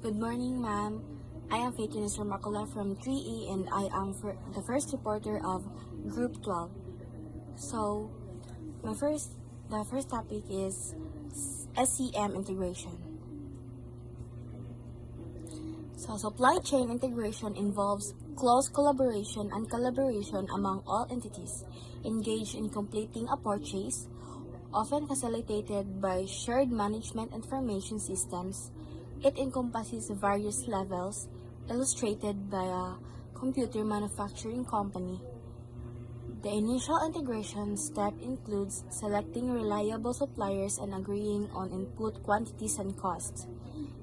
Good morning, ma'am. I am Fatinus Ramakula from 3E and I am the first reporter of Group 12. So, the first topic is SCM integration. So, supply chain integration involves close collaboration and collaboration among all entities engaged in completing a purchase, often facilitated by shared management information systems. It encompasses various levels, illustrated by a computer manufacturing company. The initial integration step includes selecting reliable suppliers and agreeing on input quantities and costs,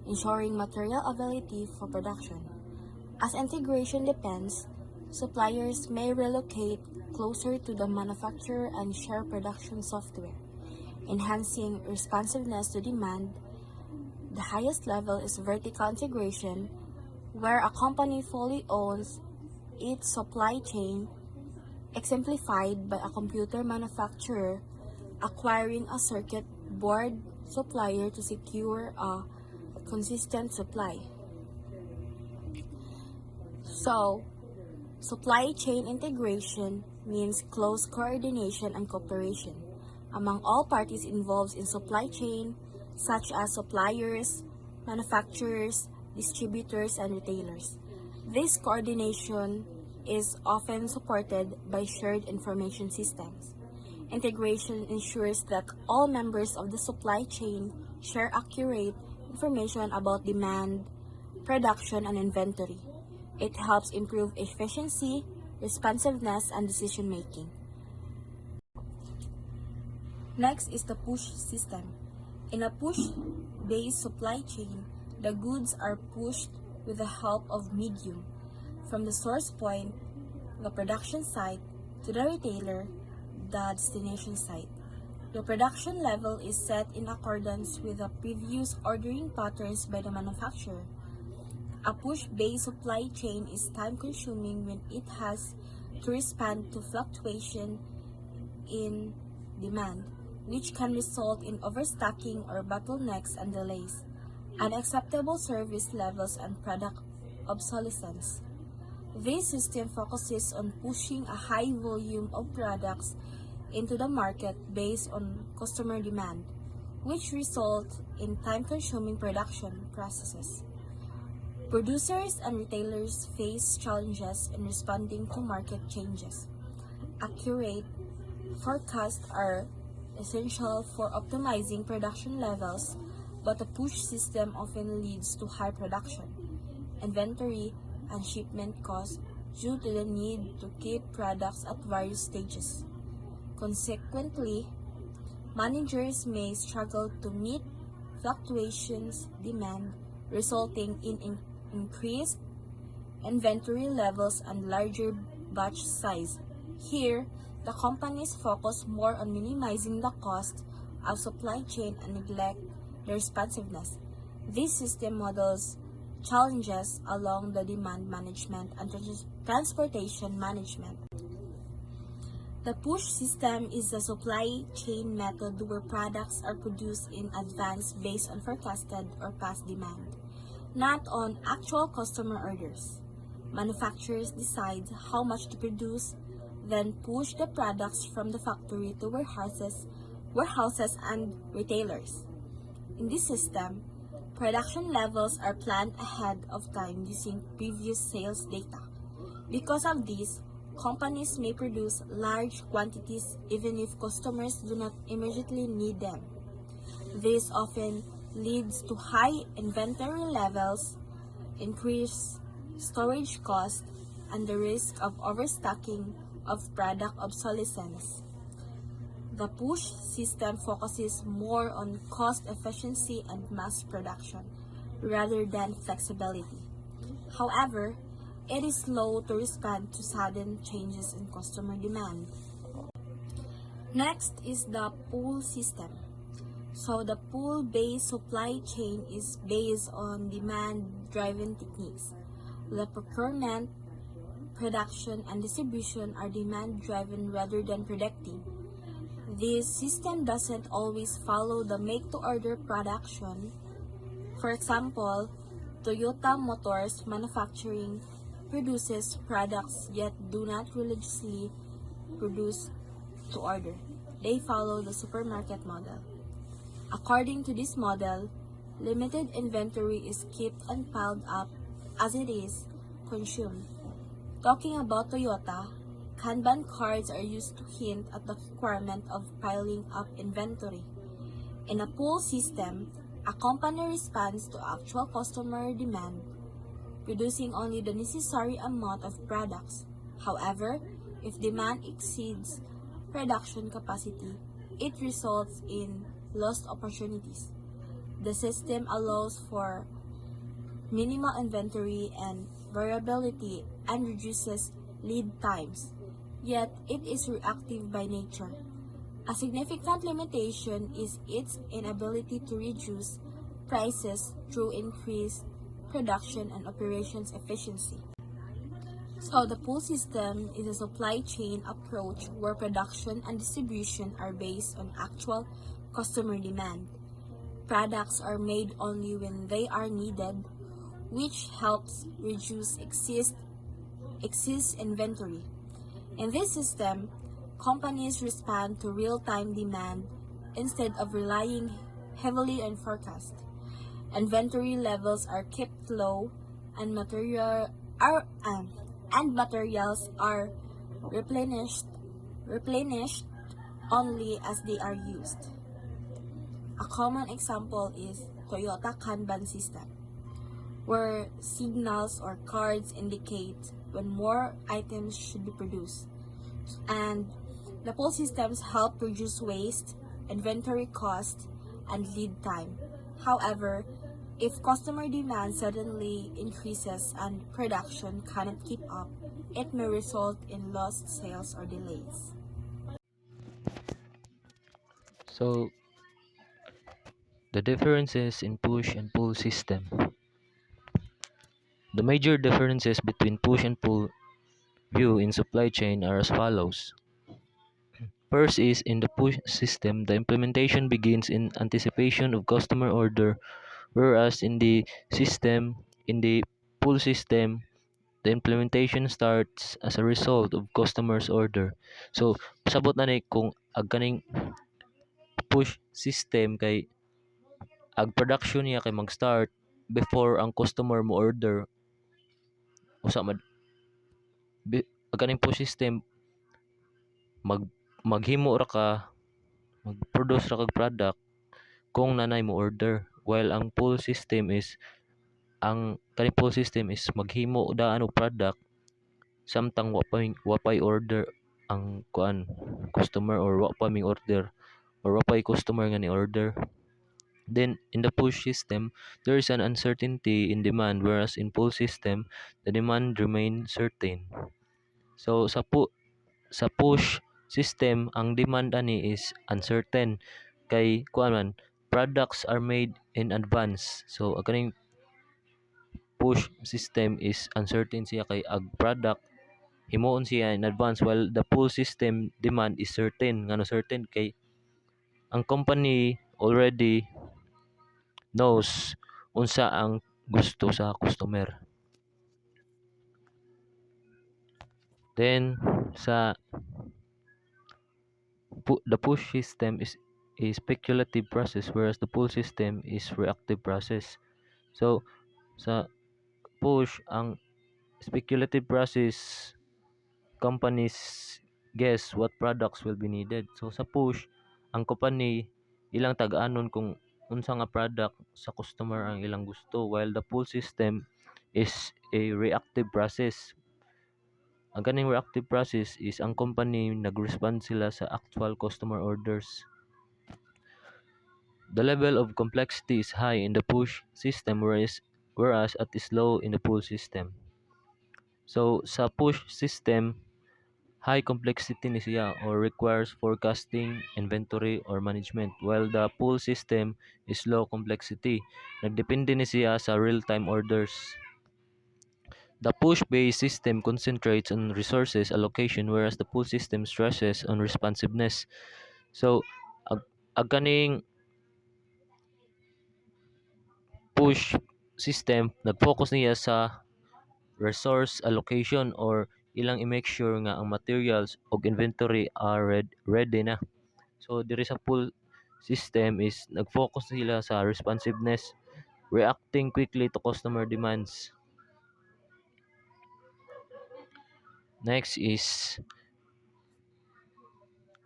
ensuring material availability for production. As integration depends, suppliers may relocate closer to the manufacturer and share production software, enhancing responsiveness to demand. The highest level is vertical integration, where a company fully owns its supply chain, exemplified by a computer manufacturer acquiring a circuit board supplier to secure a consistent supply. So, supply chain integration means close coordination and cooperation among all parties involved in supply chain, such as suppliers, manufacturers, distributors, and retailers. This coordination is often supported by shared information systems. Integration ensures that all members of the supply chain share accurate information about demand, production, and inventory. It helps improve efficiency, responsiveness, and decision making. Next is the push system. In a push-based supply chain, the goods are pushed with the help of medium from the source point, the production site, to the retailer, the destination site. The production level is set in accordance with the previous ordering patterns by the manufacturer. A push-based supply chain is time-consuming when it has to respond to fluctuation in demand, which can result in overstocking or bottlenecks and delays, unacceptable service levels, and product obsolescence. This system focuses on pushing a high volume of products into the market based on customer demand, which results in time-consuming production processes. Producers and retailers face challenges in responding to market changes. Accurate forecasts are essential for optimizing production levels, but a push system often leads to high production, inventory, and shipment costs due to the need to keep products at various stages. Consequently, managers may struggle to meet fluctuations demand, resulting in increased inventory levels and larger batch size. Here, the companies focus more on minimizing the cost of supply chain and neglect the responsiveness. This system models challenges along the demand management and transportation management. The push system is a supply chain method where products are produced in advance based on forecasted or past demand, not on actual customer orders. Manufacturers decide how much to produce, then push the products from the factory to warehouses and retailers. In this system, production levels are planned ahead of time using previous sales data. Because of this, companies may produce large quantities even if customers do not immediately need them. This often leads to high inventory levels, increased storage costs, and the risk of overstocking of product obsolescence. The push system focuses more on cost efficiency and mass production rather than flexibility. However, it is slow to respond to sudden changes in customer demand. Next is the pull system. So the pull-based supply chain is based on demand-driven techniques. The procurement, production, and distribution are demand-driven rather than predicting. This system doesn't always follow the make-to-order production. For example, Toyota Motors Manufacturing produces products yet do not religiously produce to order. They follow the supermarket model. According to this model, limited inventory is kept and piled up as it is consumed. Talking about Toyota, Kanban cards are used to hint at the requirement of piling up inventory. In a pull system, a company responds to actual customer demand, producing only the necessary amount of products. However, if demand exceeds production capacity, it results in lost opportunities. The system allows for minimal inventory and variability and reduces lead times, yet it is reactive by nature. A significant limitation is its inability to reduce prices through increased production and operations efficiency. So the pull system is a supply chain approach where production and distribution are based on actual customer demand. Products are made only when they are needed, which helps reduce excess inventory. In this system, companies respond to real-time demand instead of relying heavily on forecast. Inventory levels are kept low and materials are replenished only as they are used. A common example is Toyota Kanban system, where signals or cards indicate when more items should be produced. And the pull systems help reduce waste, inventory cost, and lead time. However, if customer demand suddenly increases and production cannot keep up, it may result in lost sales or delays. So the differences in push and pull system. The major differences between push and pull view in supply chain are as follows. First is in the push system, the implementation begins in anticipation of customer order, whereas in the pull system, the implementation starts as a result of customer's order. So, pasabot na ni kung ag kaning push system kay ag production niya kay mag-start before ang customer mo order usa mad ag kaning push system mag maghimo ra ka mag-produce ra kag product kung nanay mo order, while ang kaning pull system is maghimo daan og product samtang wa pay order ang kuan customer, or wa pa ming order, or wa pay customer nga ni order. Then in the push system, there is an uncertainty in demand, whereas in pull system, the demand remain certain. So sa push system, ang demand ani is uncertain kay kuan man products are made in advance. So ang kaning push system is uncertain siya kay ag product himuon siya in advance, while the pull system demand is certain. Ngano certain kay ang company already knows unsa ang gusto sa customer. Then sa the push system is a speculative process, whereas the pull system is reactive process. So sa push, ang speculative process, companies guess what products will be needed. So sa push, ang company ilang tag-anon kung unsa nga product sa customer ang ilang gusto, while the pull system is a reactive process. Ang kaning reactive process is ang company nag-respond sila sa actual customer orders. The level of complexity is high in the push system, whereas it is low in the pull system. So sa push system, high complexity ni siya or requires forecasting, inventory, or management, while the pull system is low complexity. Nagdepende ni siya sa real-time orders. The push-based system concentrates on resources allocation, whereas the pull system stresses on responsiveness. So, ag kaning push system nag-focus niya sa resource allocation or ilang i-make sure nga ang materials og inventory are ready na. So diri sa pull system is nag-focus sila sa responsiveness, reacting quickly to customer demands. Next is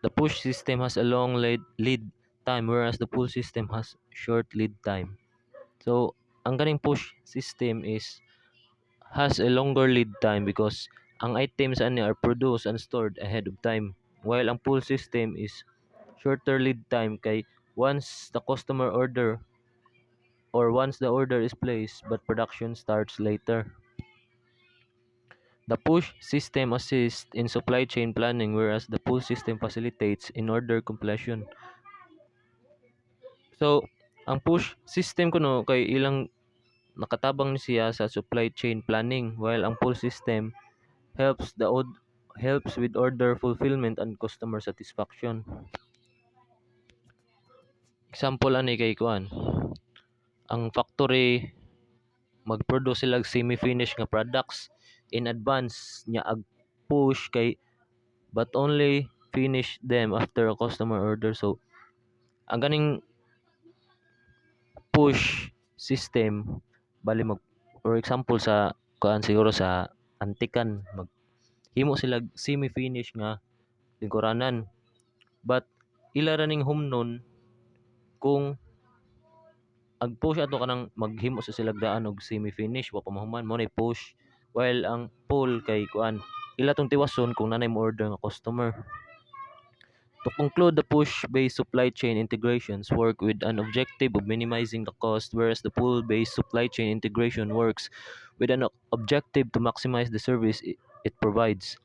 the push system has a long lead time whereas the pull system has short lead time. So ang ganing push system is has a longer lead time because ang items ani are produced and stored ahead of time. While ang pull system is shorter lead time kay once the customer order or once the order is placed but production starts later. The push system assists in supply chain planning whereas the pull system facilitates in order completion. So, ang push system kuno kay ilang nakatabang ni siya sa supply chain planning while ang pull system helps with order fulfillment and customer satisfaction. Example ani kay kuan, ang factory mag-produce sila semi-finished nga products in advance nya ag push kay but only finish them after a customer order. So ang ganing push system bali mag for example sa kuan siguro sa antikan maghimo sila semi-finish nga lingkuranan but ila ra ning humnon kung ag-push ato kanang maghimo sa silagdaan og semi-finish wa pa mahuman mo nay push while ang pull kay kuan ila tong tiwason kung nanay mo order nga customer. To conclude, the push-based supply chain integrations work with an objective of minimizing the cost, whereas the pull-based supply chain integration works with an objective to maximize the service it provides.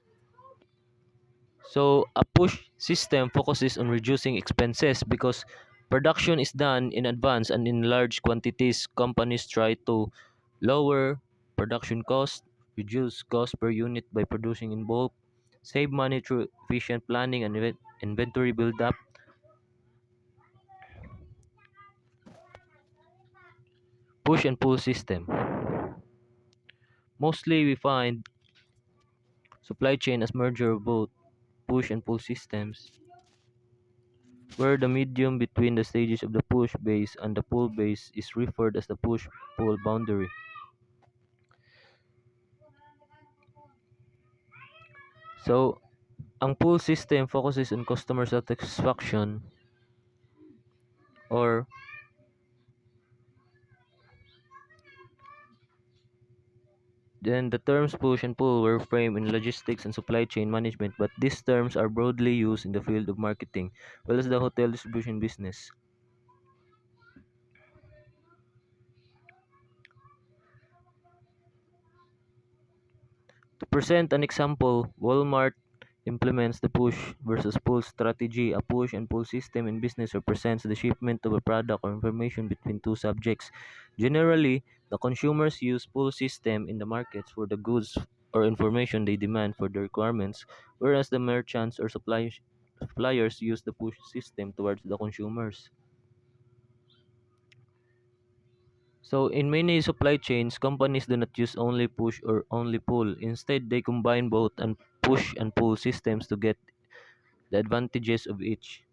So, a push system focuses on reducing expenses because production is done in advance and in large quantities. Companies try to lower production cost, reduce cost per unit by producing in bulk, save money through efficient planning and inventory build-up. Push and pull system. Mostly we find supply chain as merger of both push and pull systems, where the medium between the stages of the push base and the pull base is referred as the push-pull boundary. So, ang pull system focuses on customer satisfaction or then the terms push and pull were framed in logistics and supply chain management, but these terms are broadly used in the field of marketing, well as the hotel distribution business. To present an example, Walmart implements the push versus pull strategy. A push and pull system in business represents the shipment of a product or information between two subjects. Generally, the consumers use pull system in the markets for the goods or information they demand for their requirements, whereas the merchants or suppliers use the push system towards the consumers. So, in many supply chains, companies do not use only push or only pull. Instead, they combine both and push and pull systems to get the advantages of each.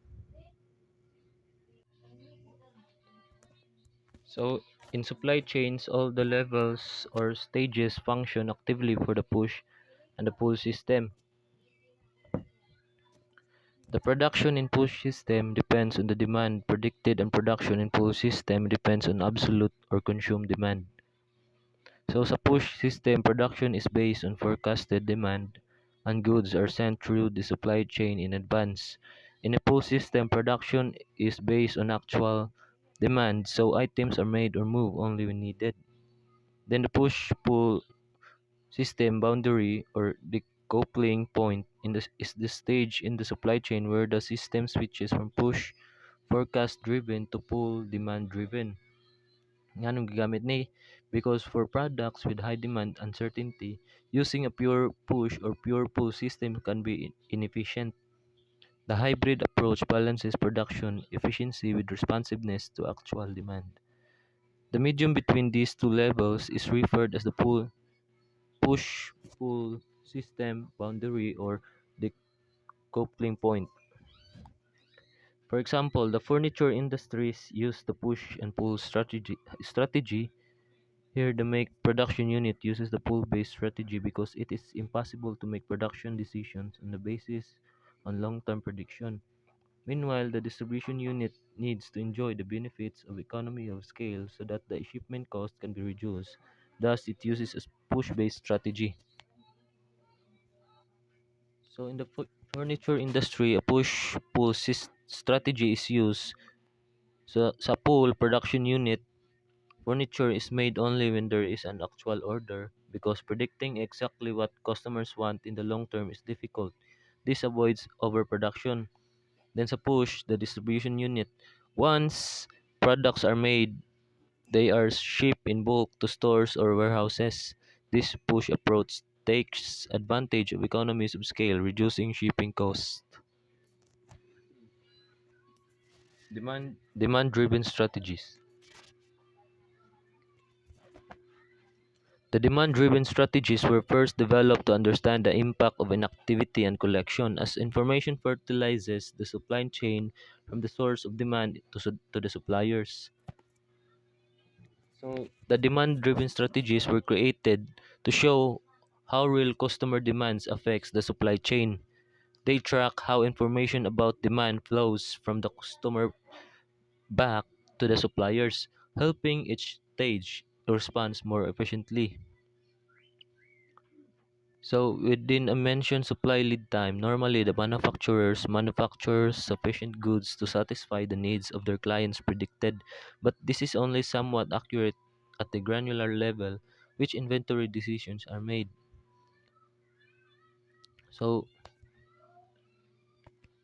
So, in supply chains, all the levels or stages function actively for the push and the pull system. The production in push system depends on the demand predicted and production in pull system depends on absolute or consumed demand. So sa push system, production is based on forecasted demand and goods are sent through the supply chain in advance. In a pull system, production is based on actual demand, so items are made or moved only when needed. Then the push-pull system boundary or decoupling point is the stage in the supply chain where the system switches from push forecast driven to pull demand driven. Nganong gigamit ni? Because for products with high demand uncertainty, using a pure push or pure pull system can be inefficient. The hybrid approach balances production efficiency with responsiveness to actual demand. The medium between these two levels is referred as the push-pull system boundary or the coupling point. For example, the furniture industries use the push and pull strategy. Here, the make production unit uses the pull-based strategy because it is impossible to make production decisions on the basis on long-term prediction. Meanwhile, the distribution unit needs to enjoy the benefits of economy of scale so that the shipment cost can be reduced. Thus, it uses a push-based strategy. So, in the furniture industry, a push-pull strategy is used. So, sa pull production unit, furniture is made only when there is an actual order because predicting exactly what customers want in the long term is difficult. This avoids overproduction. Then sa push, the distribution unit. Once products are made, they are shipped in bulk to stores or warehouses. This push approach takes advantage of economies of scale, reducing shipping costs. Demand driven strategies. The demand driven strategies were first developed to understand the impact of inactivity and collection as information fertilizes the supply chain from the source of demand to the suppliers. So, the demand driven strategies were created to show how real customer demands affects the supply chain. They track how information about demand flows from the customer back to the suppliers, helping each stage respond more efficiently. So within a mentioned supply lead time, normally the manufacturers manufacture sufficient goods to satisfy the needs of their clients predicted, but this is only somewhat accurate at the granular level which inventory decisions are made. So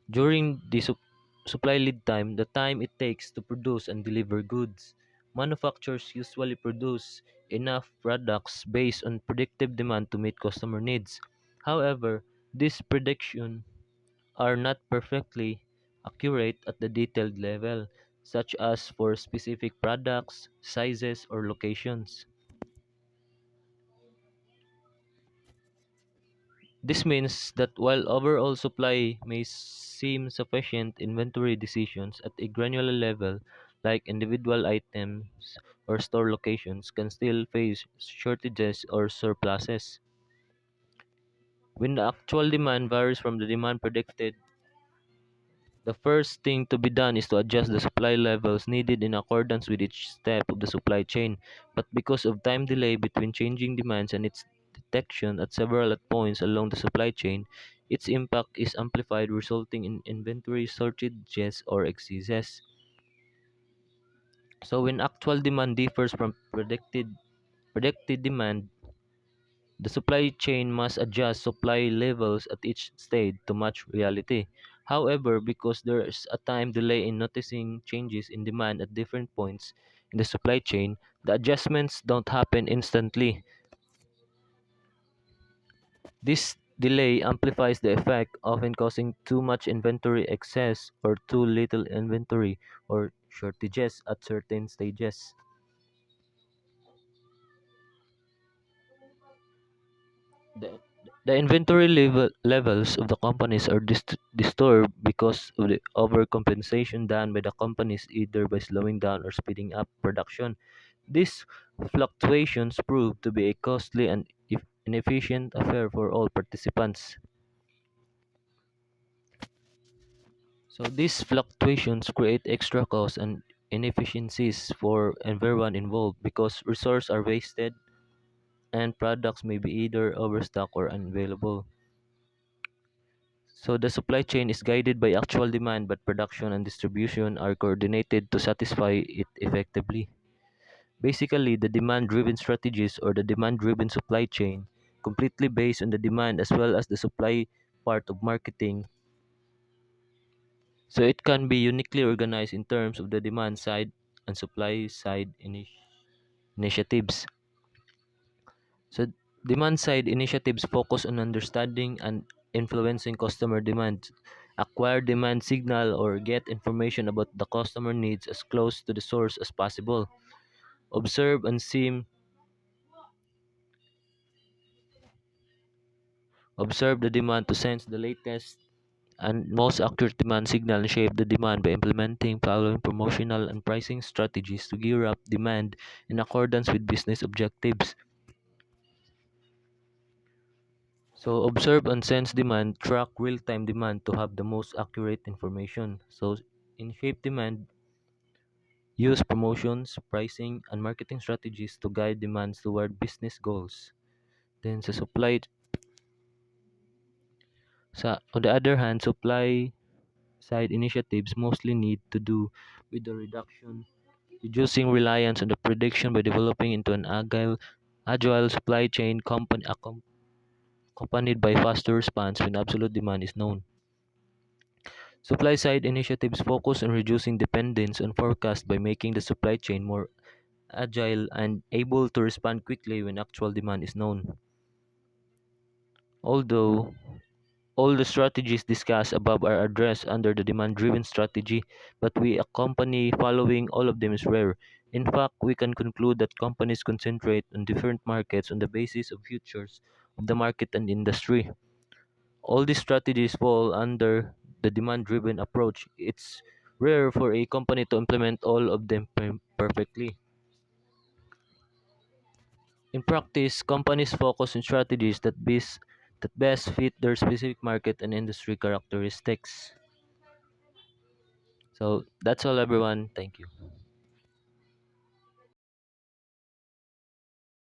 during the supply lead time, the time it takes to produce and deliver goods, manufacturers usually produce enough products based on predictive demand to meet customer needs. However, this prediction are not perfectly accurate at the detailed level, such as for specific products, sizes, or locations. This means that while overall supply may seem sufficient, inventory decisions at a granular level, like individual items or store locations, can still face shortages or surpluses. When the actual demand varies from the demand predicted, the first thing to be done is to adjust the supply levels needed in accordance with each step of the supply chain. But because of time delay between changing demands and its detection at several points along the supply chain, its impact is amplified, resulting in inventory shortages or excesses. So when actual demand differs from predicted demand, the supply chain must adjust supply levels at each stage to match reality. However, because there is a time delay in noticing changes in demand at different points in the supply chain, the adjustments don't happen instantly. This delay amplifies the effect, often causing too much inventory excess or too little inventory or shortages at certain stages. The, the inventory levels of the companies are disturbed because of the overcompensation done by the companies either by slowing down or speeding up production. These fluctuations prove to be a costly and inefficient affair for all participants. So these fluctuations create extra costs and inefficiencies for everyone involved because resources are wasted and products may be either overstocked or unavailable. So the supply chain is guided by actual demand, but production and distribution are coordinated to satisfy it effectively. Basically, the demand driven strategies or the demand driven supply chain, completely based on the demand as well as the supply part of marketing. So it can be uniquely organized in terms of the demand side and supply side initiatives. So demand side initiatives focus on understanding and influencing customer demand, acquire demand signal or get information about the customer needs as close to the source as possible. Observe and seem Observe the demand to sense the latest and most accurate demand signal and shape the demand by implementing following promotional and pricing strategies to gear up demand in accordance with business objectives. So observe and sense demand, track real-time demand to have the most accurate information. So in shape demand, use promotions, pricing, and marketing strategies to guide demands toward business goals. Then on the other hand, supply side initiatives mostly need to do with the reducing reliance on the prediction by developing into an agile supply chain company accompanied by faster response when absolute demand is known. Supply side initiatives focus on reducing dependence on forecast by making the supply chain more agile and able to respond quickly when actual demand is known. Although all the strategies discussed above are addressed under the demand driven strategy, but we accompany following all of them is rare. In fact, we can conclude that companies concentrate on different markets on the basis of futures of the market and industry. All these strategies fall under the demand driven approach. It's rare for a company to implement all of them perfectly. In practice, companies focus on strategies that best fit their specific market and industry characteristics. So that's all, everyone. Thank you.